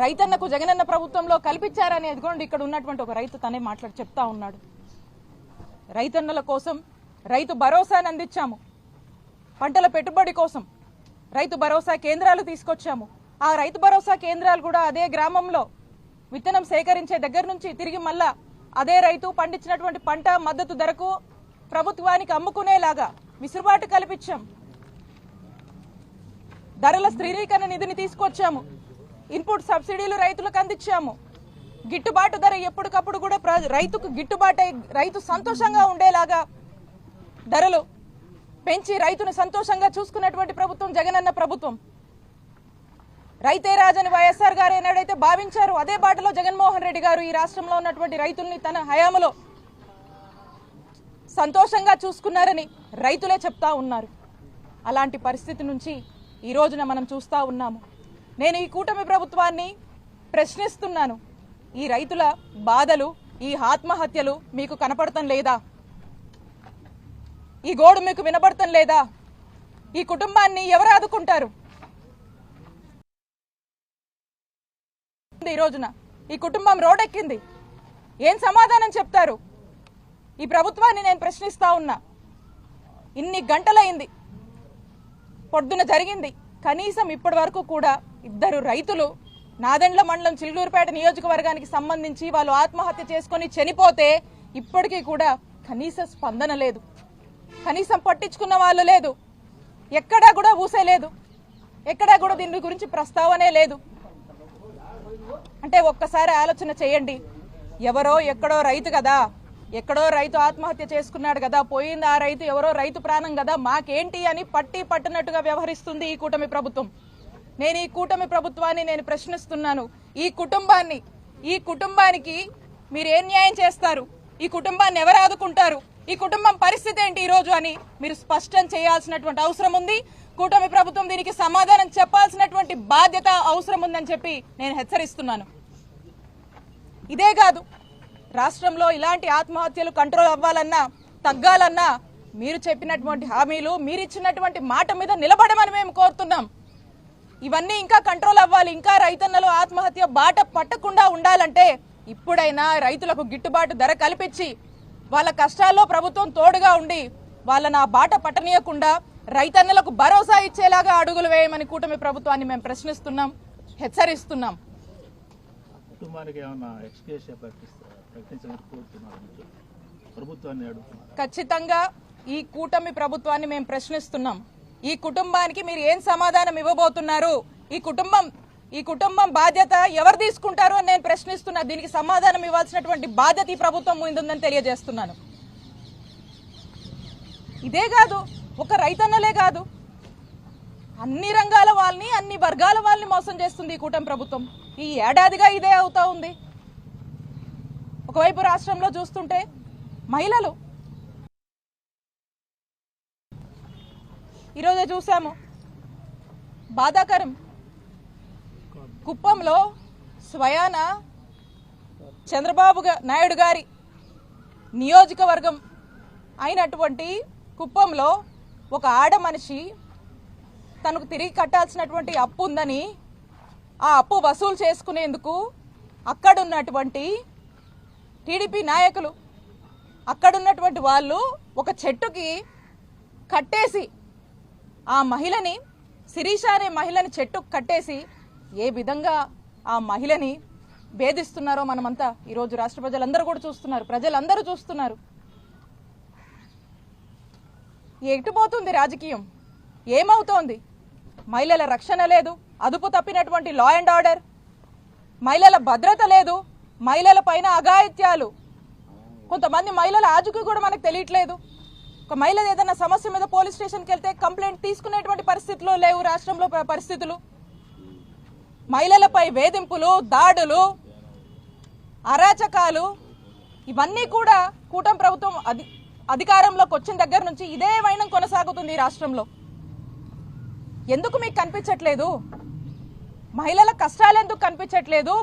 రైతన్నకు జగనన్న ప్రభుత్వంలో కల్పించారని ఎదుగోండి ఇక్కడ ఉన్నటువంటి ఒక రైతు తనే చెప్తా ఉన్నాడు. రైతన్నల కోసం రైతు భరోసాను అందించాము, పంటల పెట్టుబడి కోసం రైతు భరోసా కేంద్రాలు తీసుకొచ్చాము. ఆ రైతు భరోసా కేంద్రాలు కూడా అదే గ్రామంలో విత్తనం సేకరించే దగ్గర నుంచి తిరిగి మళ్ళా అదే రైతు పండించినటువంటి పంట మద్దతు ధరకు ప్రభుత్వానికి అమ్ముకునేలాగా విసురుబాటు కల్పించాం. ధరల స్థిరీకరణ నిధిని తీసుకొచ్చాము. ఇన్పుట్ సబ్సిడీలు రైతులకు అందించాము. గిట్టుబాటు ధర ఎప్పటికప్పుడు కూడా రైతుకు గిట్టుబాటు రైతు సంతోషంగా ఉండేలాగా ధరలు పెంచి రైతును సంతోషంగా చూసుకున్నటువంటి ప్రభుత్వం జగనన్న ప్రభుత్వం. రైతే రాజని వైఎస్ఆర్ గారు ఏనాడైతే భావించారు అదే బాటలో జగన్మోహన్ రెడ్డి గారు ఈ రాష్ట్రంలో ఉన్నటువంటి రైతుల్ని తన హయాంలో సంతోషంగా చూసుకున్నారని రైతులే చెప్తా ఉన్నారు. అలాంటి పరిస్థితి నుంచి ఈ రోజున మనం చూస్తా ఉన్నాము. నేను ఈ కూటమి ప్రభుత్వాన్ని ప్రశ్నిస్తున్నాను. ఈ రైతుల బాధలు, ఈ ఆత్మహత్యలు మీకు కనపడటం లేదా? ఈ గోడు మీకు వినపడటం లేదా? ఈ కుటుంబాన్ని ఎవరు ఆదుకుంటారు? ఈ రోజున ఈ కుటుంబం రోడ్డెక్కింది. ఏం సమాధానం చెప్తారు? ఈ ప్రభుత్వాన్ని నేను ప్రశ్నిస్తా ఉన్నా. ఇన్ని గంటలైంది, పొద్దున జరిగింది, కనీసం ఇప్పటి వరకు కూడా ఇద్దరు రైతులు నాదెండ్ల మండలం చిలుకూరుపేట నియోజకవర్గానికి సంబంధించి వాళ్ళు ఆత్మహత్య చేసుకుని చనిపోతే ఇప్పటికీ కూడా కనీస స్పందన లేదు, కనీసం పట్టించుకున్న వాళ్ళు లేదు, ఎక్కడా కూడా ఊసే లేదు, ఎక్కడా కూడా దీని గురించి ప్రస్తావనే లేదు. అంటే ఒక్కసారి ఆలోచన చేయండి. ఎవరో ఎక్కడో రైతు కదా, ఎక్కడో రైతు ఆత్మహత్య చేసుకున్నాడు కదా, పోయింది ఆ రైతు, ఎవరో రైతు ప్రాణం కదా, మాకేంటి అని పట్టినట్టుగా వ్యవహరిస్తుంది ఈ కూటమి ప్రభుత్వం. నేను ఈ కూటమి ప్రభుత్వాన్ని నేను ప్రశ్నిస్తున్నాను. ఈ కుటుంబానికి మీరు ఏం న్యాయం చేస్తారు? ఈ కుటుంబాన్ని ఎవరు ఆదుకుంటారు? ఈ కుటుంబం పరిస్థితి ఏంటి ఈ రోజు అని మీరు స్పష్టం చేయాల్సినటువంటి అవసరం ఉంది. కూటమి ప్రభుత్వం దీనికి సమాధానం చెప్పాల్సినటువంటి బాధ్యత అవసరం ఉందని చెప్పి నేను హెచ్చరిస్తున్నాను. ఇదే కాదు, రాష్ట్రంలో ఇలాంటి ఆత్మహత్యలు కంట్రోల్ అవ్వాలన్నా, తగ్గాలన్నా మీరు చెప్పినటువంటి హామీలు, మీరు ఇచ్చినటువంటి మాట మీద నిలబడమని మేము కోరుతున్నాం. ఇవన్నీ ఇంకా కంట్రోల్ అవ్వాలి. ఇంకా రైతన్నలు ఆత్మహత్య బాట పట్టకుండా ఉండాలంటే ఇప్పుడైనా రైతులకు గిట్టుబాటు ధర కల్పించి వాళ్ళ కష్టాల్లో ప్రభుత్వం తోడుగా ఉండి వాళ్ళని ఆ బాట పట్టనీయకుండా రైతన్నలకు భరోసా ఇచ్చేలాగా అడుగులు వేయమని కూటమి ప్రభుత్వాన్ని మేము ప్రశ్నిస్తున్నాం, హెచ్చరిస్తున్నాం. ఖచ్చితంగా ఈ కూటమి ప్రభుత్వాన్ని మేము ప్రశ్నిస్తున్నాం. ఈ కుటుంబానికి మీరు ఏం సమాధానం ఇవ్వబోతున్నారు? ఈ కుటుంబం బాధ్యత ఎవరు తీసుకుంటారు అని నేను ప్రశ్నిస్తున్నా. దీనికి సమాధానం ఇవ్వాల్సినటువంటి బాధ్యత ఈ ప్రభుత్వం ముందుందని తెలియజేస్తున్నాను. ఇదే కాదు, ఒక రైతన్నలే కాదు, అన్ని రంగాల వాళ్ళని, అన్ని వర్గాల వాళ్ళని మోసం చేస్తుంది ఈ కూటమి ప్రభుత్వం. ఈ ఏడాదిగా ఇదే అవుతా ఉంది. ఒకవైపు రాష్ట్రంలో చూస్తుంటే మహిళలు, ఈరోజే చూసాము, బాధాకరం, కుప్పంలో స్వయాన చంద్రబాబు నాయుడు గారి నియోజకవర్గం అయినటువంటి కుప్పంలో ఒక ఆడ మనిషి తనకు తిరిగి కట్టాల్సినటువంటి అప్పు ఉందని ఆ అప్పు వసూలు చేసుకునేందుకు అక్కడున్నటువంటి టీడీపీ నాయకులు, అక్కడున్నటువంటి వాళ్ళు ఒక చెట్టుకి కట్టేసి ఆ మహిళని, శిరీష అనే మహిళని చెట్టుకు కట్టేసి ఏ విధంగా ఆ మహిళని భేదిస్తున్నారో మనమంతా ఈరోజు రాష్ట్ర ప్రజలందరూ కూడా చూస్తున్నారు, ప్రజలందరూ చూస్తున్నారు. ఎటుపోతుంది రాజకీయం? ఏమవుతోంది? మహిళల రక్షణ లేదు, అదుపు తప్పినటువంటి లా అండ్ ఆర్డర్, మహిళల భద్రత లేదు, మహిళల పైన అఘాయిత్యాలు, కొంతమంది మహిళల ఆజుకు కూడా మనకు తెలియట్లేదు. ఒక మహిళ ఏదైనా సమస్య మీద పోలీస్ స్టేషన్కి వెళ్తే కంప్లైంట్ తీసుకునేటువంటి పరిస్థితులు లేవు రాష్ట్రంలో పరిస్థితులు. మహిళలపై వేధింపులు, దాడులు, అరాచకాలు, ఇవన్నీ కూడా కూటమి ప్రభుత్వం అధికారంలోకి వచ్చిన దగ్గర నుంచి ఇదే వైనం కొనసాగుతుంది ఈ రాష్ట్రంలో. ఎందుకు మీకు కనిపించట్లేదు? మహిళల కష్టాలు ఎందుకు కనిపించట్లేదు?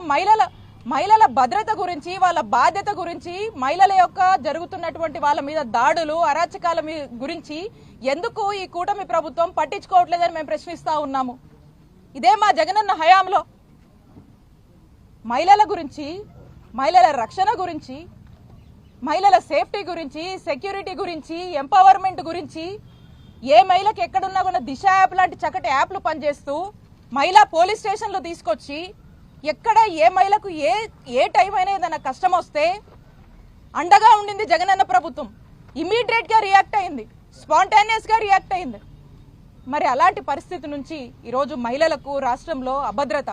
మహిళల భద్రత గురించి, వాళ్ళ బాధ్యత గురించి, మహిళల యొక్క జరుగుతున్నటువంటి వాళ్ళ మీద దాడులు, అరాచకాల గురించి ఎందుకు ఈ కూటమి ప్రభుత్వం పట్టించుకోవట్లేదని మేము ప్రశ్నిస్తా ఉన్నాము. ఇదే మా జగనన్న హయాంలో మహిళల గురించి, మహిళల రక్షణ గురించి, మహిళల సేఫ్టీ గురించి, సెక్యూరిటీ గురించి, ఎంపవర్మెంట్ గురించి, ఏ మహిళకి ఎక్కడున్నా కూడా దిశ యాప్ లాంటి చక్కటి యాప్లు పనిచేస్తూ మహిళా పోలీస్ స్టేషన్లు తీసుకొచ్చి ఎక్కడ ఏ మహిళకు ఏ టైం అయినా ఏదైనా కష్టం వస్తే అండగా ఉండింది జగనన్న ప్రభుత్వం. ఇమీడియట్ గా రియాక్ట్ అయింది, స్పాంటేనియస్ గా రియాక్ట్ అయింది. మరి అలాంటి పరిస్థితి నుంచి ఈరోజు మహిళలకు రాష్ట్రంలో అభద్రత,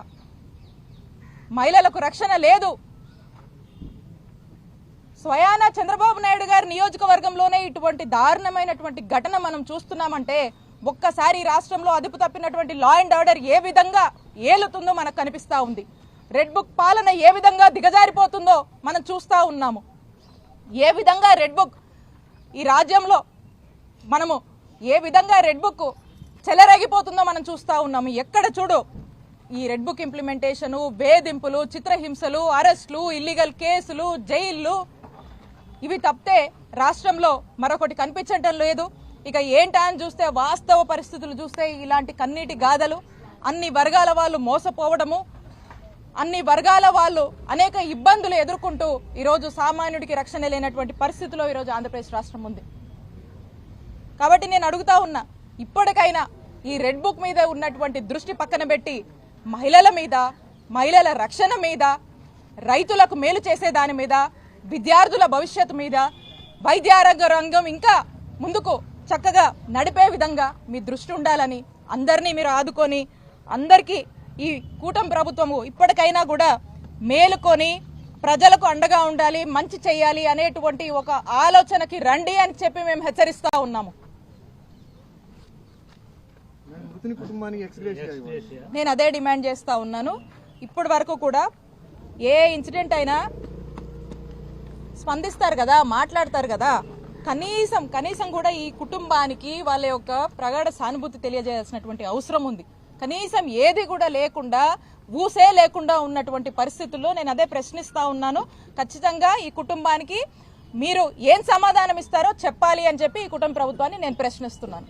మహిళలకు రక్షణ లేదు. స్వయాన చంద్రబాబు నాయుడు గారి నియోజకవర్గంలోనే ఇటువంటి దారుణమైనటువంటి ఘటన మనం చూస్తున్నామంటే ఒక్కసారి రాష్ట్రంలో అదుపు తప్పినటువంటి లా అండ్ ఆర్డర్ ఏ విధంగా ఏలుతుందో మనకు కనిపిస్తా ఉంది. రెడ్ బుక్ పాలన ఏ విధంగా దిగజారిపోతుందో మనం చూస్తా ఉన్నాము. ఏ విధంగా రెడ్ బుక్ ఈ రాజ్యంలో మనము ఏ విధంగా రెడ్ బుక్ చెలరేగిపోతుందో మనం చూస్తా ఉన్నాము. ఎక్కడ చూడు ఈ రెడ్ బుక్ ఇంప్లిమెంటేషను, వేధింపులు, చిత్రహింసలు, అరెస్టులు, ఇల్లీగల్ కేసులు, జైళ్లు, ఇవి తప్పితే రాష్ట్రంలో మరొకటి కనిపించటం లేదు. ఇక ఏంటా అని చూస్తే వాస్తవ పరిస్థితులు చూస్తే ఇలాంటి కన్నీటి గాథలు, అన్ని వర్గాల వాళ్ళు మోసపోవడము, అన్ని వర్గాల వాళ్ళు అనేక ఇబ్బందులు ఎదుర్కొంటూ ఈరోజు సామాన్యుడికి రక్షణ లేనటువంటి పరిస్థితిలో ఈరోజు ఆంధ్రప్రదేశ్ రాష్ట్రం ఉంది. కాబట్టి నేను అడుగుతా ఉన్నా, ఇప్పటికైనా ఈ రెడ్ బుక్ మీద ఉన్నటువంటి దృష్టి పక్కన పెట్టి మహిళల మీద, మహిళల రక్షణ మీద, రైతులకు మేలు చేసే దాని మీద, విద్యార్థుల భవిష్యత్తు మీద, వైద్యారోగ్య రంగం ఇంకా ముందుకు చక్కగా నడిపే విధంగా మీ దృష్టి ఉండాలని, అందరినీ మీరు ఆదుకొని అందరికీ ఈ కూటమి ప్రభుత్వము ఇప్పటికైనా కూడా మేలుకొని ప్రజలకు అండగా ఉండాలి, మంచి చేయాలి అనేటువంటి ఒక ఆలోచనకి రండి అని చెప్పి మేము హెచ్చరిస్తా ఉన్నాము. నేను అదే డిమాండ్ చేస్తా ఉన్నాను. ఇప్పటి వరకు కూడా ఏ ఇన్సిడెంట్ అయినా స్పందిస్తారు కదా, మాట్లాడతారు కదా, కనీసం కూడా ఈ కుటుంబానికి వాళ్ళ యొక్క ప్రగాఢ సానుభూతి తెలియజేయాల్సినటువంటి అవసరం ఉంది. కనీసం ఏది కూడా లేకుండా, ఊసే లేకుండా ఉన్నటువంటి పరిస్థితుల్లో నేను అదే ప్రశ్నిస్తా ఉన్నాను. ఖచ్చితంగా ఈ కుటుంబానికి మీరు ఏం సమాధానం ఇస్తారో చెప్పాలి అని చెప్పి ఈ కుటుంబ ప్రభుత్వాన్ని నేను ప్రశ్నిస్తున్నాను.